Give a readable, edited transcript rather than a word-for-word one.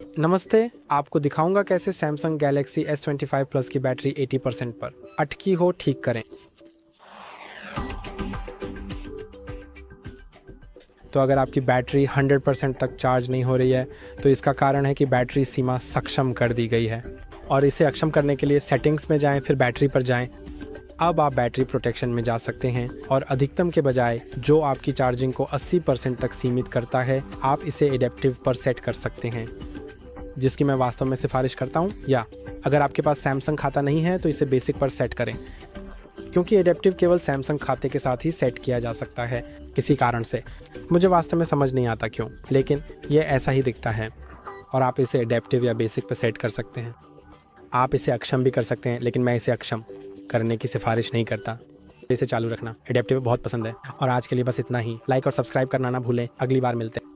नमस्ते, आपको दिखाऊंगा कैसे सैमसंग गैलेक्सी S25 प्लस की बैटरी 80% पर अटकी हो ठीक करें। तो अगर आपकी बैटरी 100% तक चार्ज नहीं हो रही है तो इसका कारण है कि बैटरी सीमा सक्षम कर दी गई है। और इसे अक्षम करने के लिए सेटिंग्स में जाएं, फिर बैटरी पर जाएं। अब आप बैटरी प्रोटेक्शन में जा सकते हैं और अधिकतम के बजाय जो आपकी चार्जिंग को 80% तक सीमित करता है, आप इसे एडेप्टिव पर सेट कर सकते हैं, जिसकी मैं वास्तव में सिफारिश करता हूं। या अगर आपके पास सैमसंग खाता नहीं है तो इसे बेसिक पर सेट करें, क्योंकि एडेप्टिव केवल सैमसंग खाते के साथ ही सेट किया जा सकता है किसी कारण से। मुझे वास्तव में समझ नहीं आता क्यों, लेकिन ये ऐसा ही दिखता है। और आप इसे एडेप्टिव या बेसिक पर सेट कर सकते हैं। आप इसे अक्षम भी कर सकते हैं, लेकिन मैं इसे अक्षम करने की सिफारिश नहीं करता। इसे चालू रखना, एडेप्टिव बहुत पसंद है। और आज के लिए बस इतना ही। लाइक और सब्सक्राइब करना ना भूलें। अगली बार मिलते हैं।